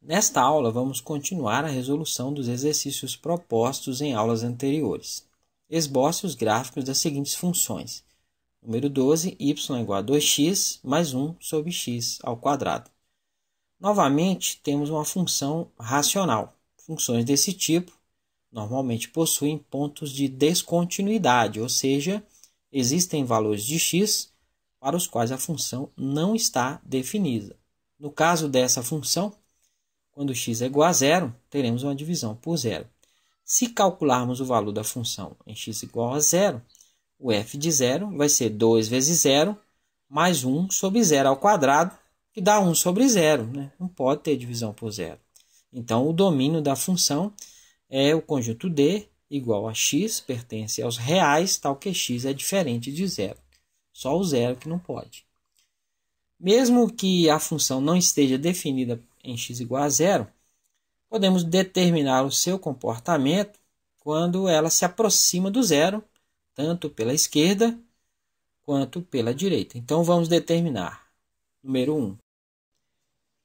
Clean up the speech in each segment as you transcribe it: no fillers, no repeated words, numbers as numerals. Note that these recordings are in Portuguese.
Nesta aula, vamos continuar a resolução dos exercícios propostos em aulas anteriores. Esboce os gráficos das seguintes funções. Número 12, y igual a 2x mais 1 sobre x ao quadrado. Novamente, temos uma função racional. Funções desse tipo normalmente possuem pontos de descontinuidade, ou seja, existem valores de x para os quais a função não está definida. No caso dessa função, quando x é igual a zero, teremos uma divisão por zero. Se calcularmos o valor da função em x igual a zero, o f de zero vai ser 2 vezes zero mais 1 sobre zero ao quadrado, que dá 1 sobre zero, né? Não pode ter divisão por zero. Então, o domínio da função é o conjunto D igual a x, pertence aos reais, tal que x é diferente de zero. Só o zero que não pode. Mesmo que a função não esteja definida em x igual a zero, podemos determinar o seu comportamento quando ela se aproxima do zero, tanto pela esquerda quanto pela direita. Então, vamos determinar, número 1,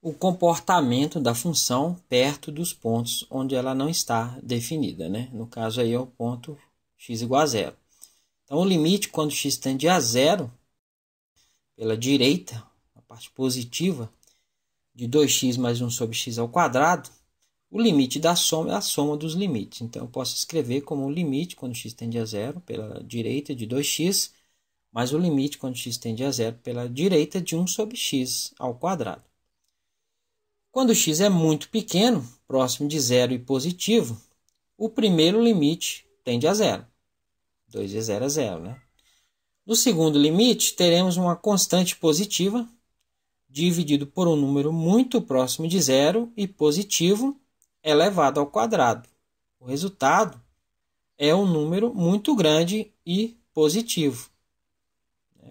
o comportamento da função perto dos pontos onde ela não está definida, né? No caso aí é o ponto x igual a zero. Então, o limite quando x tende a zero, pela direita, a parte positiva, de 2x mais 1 sobre x ao quadrado, o limite da soma é a soma dos limites. Então, eu posso escrever como o limite quando x tende a zero, pela direita, de 2x, mais o limite quando x tende a zero, pela direita, de 1 sobre x ao quadrado. Quando x é muito pequeno, próximo de zero e positivo, o primeiro limite tende a zero. 2 vezes 0 é 0, né? No segundo limite, teremos uma constante positiva, dividido por um número muito próximo de zero e positivo, elevado ao quadrado. O resultado é um número muito grande e positivo.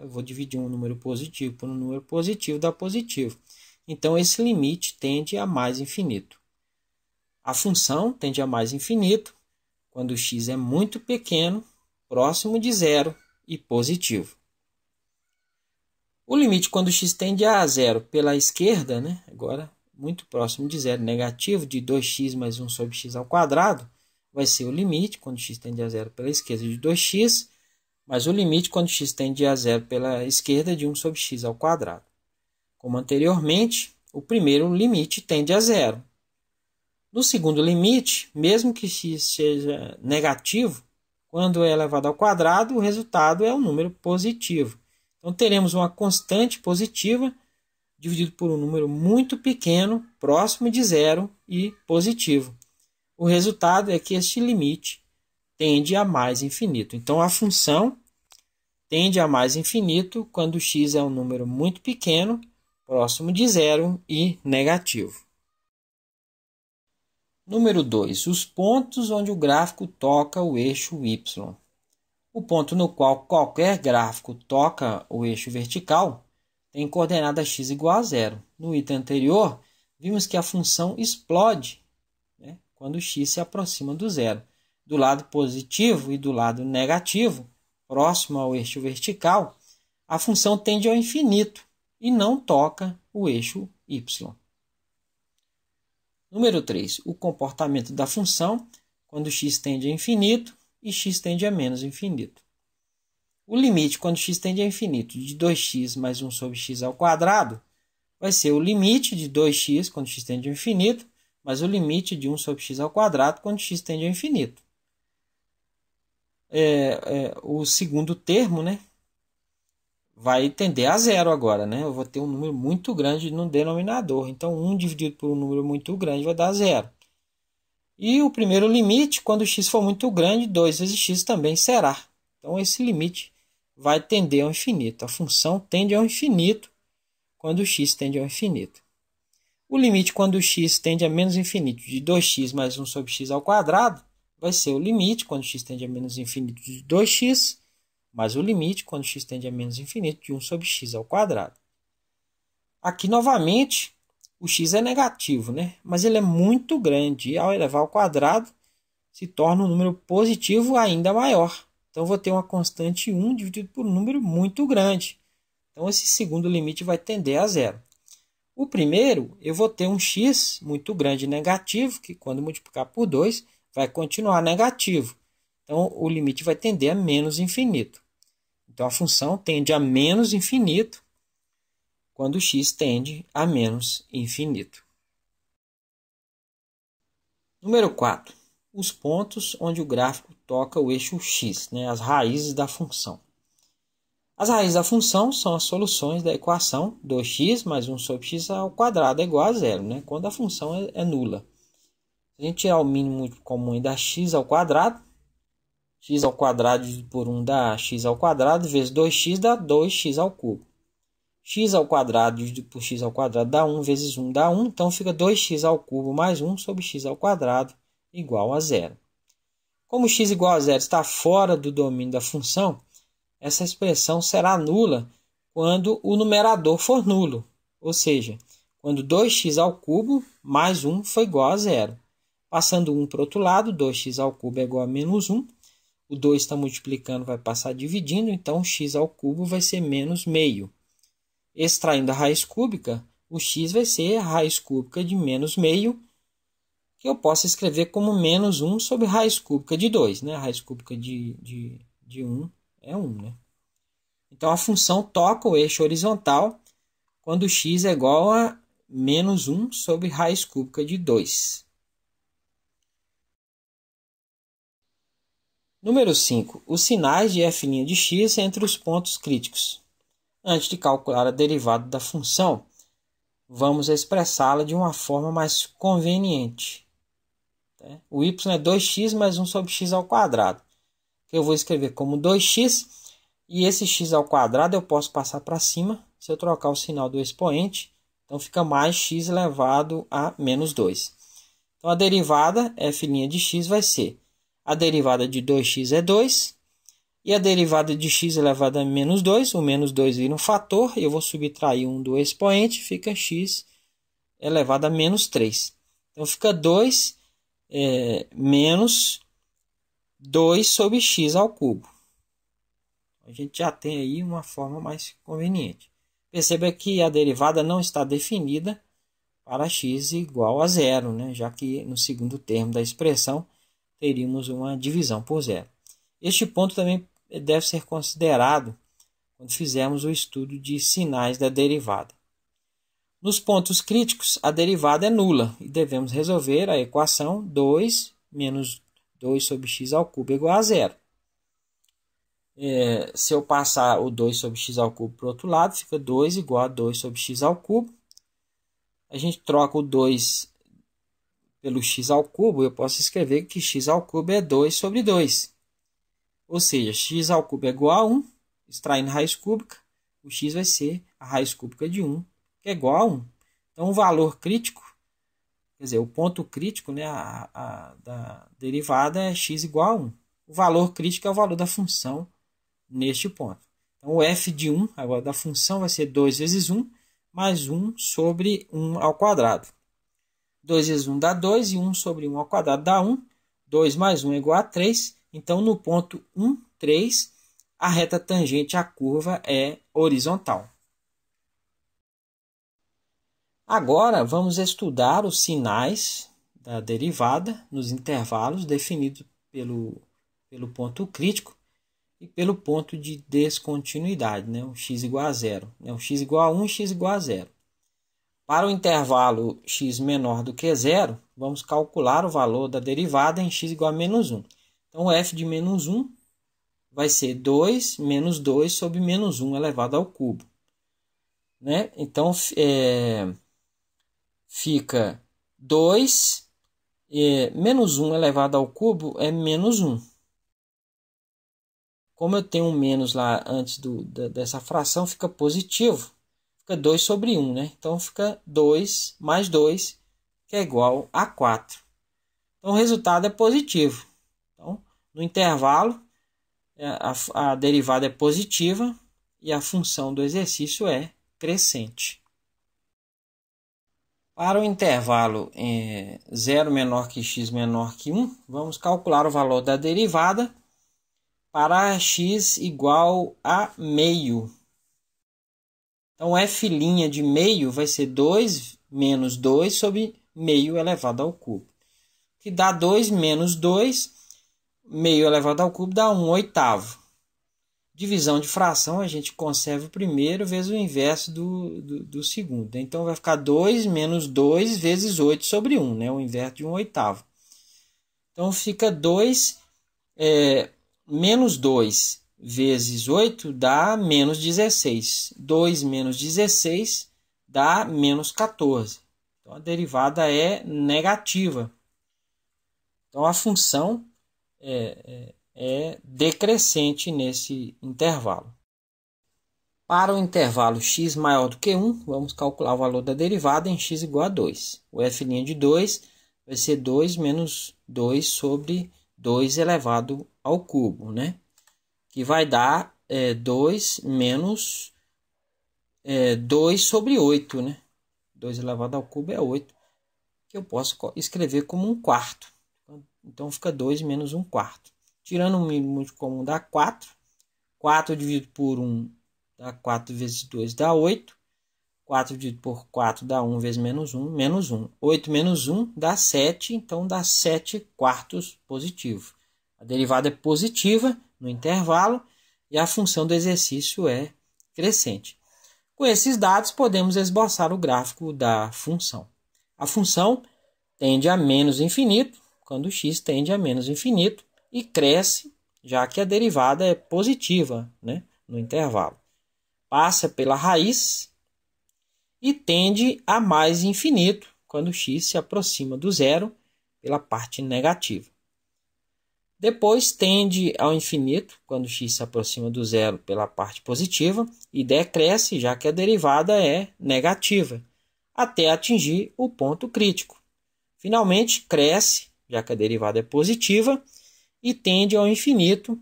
Eu vou dividir um número positivo por um número positivo, dá positivo. Então, esse limite tende a mais infinito. A função tende a mais infinito quando x é muito pequeno, próximo de zero e positivo. O limite quando x tende a zero pela esquerda, né? Agora muito próximo de zero, negativo, de 2x mais 1 sobre x ao quadrado, vai ser o limite quando x tende a zero pela esquerda de 2x, mais o limite quando x tende a zero pela esquerda de 1 sobre x ao quadrado. Como anteriormente, o primeiro limite tende a zero. No segundo limite, mesmo que x seja negativo, quando é elevado ao quadrado, o resultado é um número positivo. Então, teremos uma constante positiva dividido por um número muito pequeno, próximo de zero e positivo. O resultado é que este limite tende a mais infinito. Então, a função tende a mais infinito quando x é um número muito pequeno, próximo de zero e negativo. Número 2. Os pontos onde o gráfico toca o eixo y. O ponto no qual qualquer gráfico toca o eixo vertical tem coordenada x igual a zero. No item anterior, vimos que a função explode, né, quando x se aproxima do zero. Do lado positivo e do lado negativo, próximo ao eixo vertical, a função tende ao infinito e não toca o eixo y. Número 3. O comportamento da função quando x tende a infinito e x tende a menos infinito. O limite quando x tende a infinito de 2x mais 1 sobre x ao quadrado vai ser o limite de 2x quando x tende ao infinito, mais o limite de 1 sobre x ao quadrado quando x tende ao infinito. O segundo termo, né, vai tender a zero agora, né? Eu vou ter um número muito grande no denominador. Então, 1 dividido por um número muito grande vai dar zero. E o primeiro limite, quando x for muito grande, 2 vezes x também será. Então, esse limite vai tender ao infinito. A função tende ao infinito quando x tende ao infinito. O limite quando x tende a menos infinito de 2x mais 1 sobre x ao quadrado vai ser o limite quando x tende a menos infinito de 2x mais o limite quando x tende a menos infinito de 1 sobre x ao quadrado. Aqui, novamente, o x é negativo, né? Mas ele é muito grande e, ao elevar ao quadrado, se torna um número positivo ainda maior. Então, eu vou ter uma constante 1 dividido por um número muito grande. Então, esse segundo limite vai tender a zero. O primeiro, eu vou ter um x muito grande negativo, que quando multiplicar por 2, vai continuar negativo. Então, o limite vai tender a menos infinito. Então, a função tende a menos infinito quando x tende a menos infinito. Número 4. Os pontos onde o gráfico toca o eixo x, né? As raízes da função. As raízes da função são as soluções da equação 2x mais 1 sobre x ao quadrado é igual a zero, né? Quando a função é nula. Se a gente tirar o mínimo comum da x ao quadrado dividido por 1 dá x ao quadrado, vezes 2x dá 2x ao cubo. X ao quadrado dividido por x ao quadrado dá 1, vezes 1 dá 1, então fica 2x ao cubo mais 1 sobre x ao quadrado igual a zero. Como x igual a zero está fora do domínio da função, essa expressão será nula quando o numerador for nulo, ou seja, quando 2x ao cubo mais 1 for igual a zero. Passando 1 para o outro lado, 2x ao cubo é igual a menos 1. O 2 está multiplicando, vai passar dividindo, então x ao cubo vai ser menos meio. Extraindo a raiz cúbica, o x vai ser a raiz cúbica de menos meio, que eu posso escrever como menos 1 sobre raiz cúbica de 2. Né? A raiz cúbica de 1 é 1. Né? Então, a função toca o eixo horizontal quando x é igual a menos 1 sobre raiz cúbica de 2. Número 5. Os sinais de f' de x entre os pontos críticos. Antes de calcular a derivada da função, vamos expressá-la de uma forma mais conveniente. O y é 2x mais 1 sobre x ao quadrado. Eu vou escrever como 2x, e esse x ao quadrado eu posso passar para cima se eu trocar o sinal do expoente. Então, fica mais x elevado a menos 2. Então, a derivada f' de x vai ser a derivada de 2x é 2, e a derivada de x elevado a menos 2, o menos 2 vira um fator, e eu vou subtrair 1 do expoente, fica x elevado a menos 3. Então, fica 2 menos 2 sobre x ao cubo. A gente já tem aí uma forma mais conveniente. Perceba que a derivada não está definida para x igual a zero, né? Já que no segundo termo da expressão teríamos uma divisão por zero. Este ponto também deve ser considerado quando fizermos o estudo de sinais da derivada. Nos pontos críticos, a derivada é nula e devemos resolver a equação 2 menos 2 sobre x ao cubo é igual a zero. Se eu passar o 2 sobre x ao cubo para o outro lado, fica 2 igual a 2 sobre x ao cubo. A gente troca o 2 pelo x ao cubo, eu posso escrever que x ao cubo é 2 sobre 2. Ou seja, x ao cubo é igual a 1, extraindo a raiz cúbica, o x vai ser a raiz cúbica de 1, que é igual a 1. Então, o valor crítico, quer dizer, o ponto crítico, né, da derivada é x igual a 1. O valor crítico é o valor da função neste ponto. Então, o f de 1, agora da função, vai ser 2 vezes 1, mais 1 sobre 1 ao quadrado. 2 vezes 1 dá 2, e 1 sobre 1 ao quadrado dá 1. 2 mais 1 é igual a 3. Então, no ponto 1, 3, a reta tangente à curva é horizontal. Agora, vamos estudar os sinais da derivada nos intervalos definidos pelo ponto crítico e pelo ponto de descontinuidade, né? O x igual a zero. O x igual a 1 e x igual a zero. Para o intervalo x menor do que zero, vamos calcular o valor da derivada em x igual a menos 1. Então, o f de menos 1 vai ser 2 menos 2 sobre menos 1 elevado ao cubo. Né? Então, fica 2 menos 1 elevado ao cubo é menos 1. Como eu tenho um menos lá antes dessa fração, fica positivo. Fica 2 sobre 1. Né? Então, fica 2 mais 2, que é igual a 4. Então, o resultado é positivo. Então, no intervalo, a derivada é positiva e a função do exercício é crescente. Para o intervalo 0 menor que x menor que 1, vamos calcular o valor da derivada para x igual a meio. Então, f' de meio vai ser 2 menos 2 sobre meio elevado ao cubo. Que dá 2 menos 2, meio elevado ao cubo dá 1/8. Divisão de fração, a gente conserva o primeiro vezes o inverso do segundo. Então, vai ficar 2 menos 2 vezes 8 sobre 1, né? O inverso de 1/8. Então, fica 2 menos 2 vezes 8 dá menos 16. 2 menos 16 dá menos 14. Então, a derivada é negativa. Então, a função é decrescente nesse intervalo. Para o intervalo x maior do que 1, vamos calcular o valor da derivada em x igual a 2. O f' de 2 vai ser 2 menos 2 sobre 2 elevado ao cubo, né? Que vai dar 2 menos 2 sobre 8, né? 2 elevado ao cubo é 8, que eu posso escrever como 1/4. Então, fica 2 menos 1/4. Tirando o mínimo múltiplo comum dá 4. 4 dividido por 1 dá 4 vezes 2 dá 8. 4 dividido por 4 dá 1 vezes menos 1, menos 1. 8 menos 1 dá 7, então dá 7/4 positivo. A derivada é positiva no intervalo e a função do exercício é crescente. Com esses dados, podemos esboçar o gráfico da função. A função tende a menos infinito, quando x tende a menos infinito, e cresce, já que a derivada é positiva, né, no intervalo. Passa pela raiz e tende a mais infinito, quando x se aproxima do zero pela parte negativa. Depois tende ao infinito, quando x se aproxima do zero pela parte positiva, e decresce, já que a derivada é negativa, até atingir o ponto crítico. Finalmente, cresce, já que a derivada é positiva, e tende ao infinito,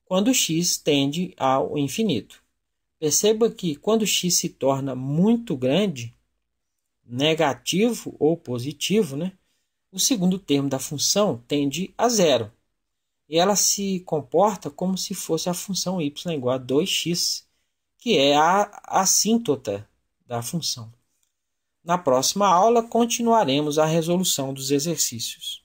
quando x tende ao infinito. Perceba que quando x se torna muito grande, negativo ou positivo, né, o segundo termo da função tende a zero. E ela se comporta como se fosse a função y igual a 2x, que é a assíntota da função. Na próxima aula, continuaremos a resolução dos exercícios.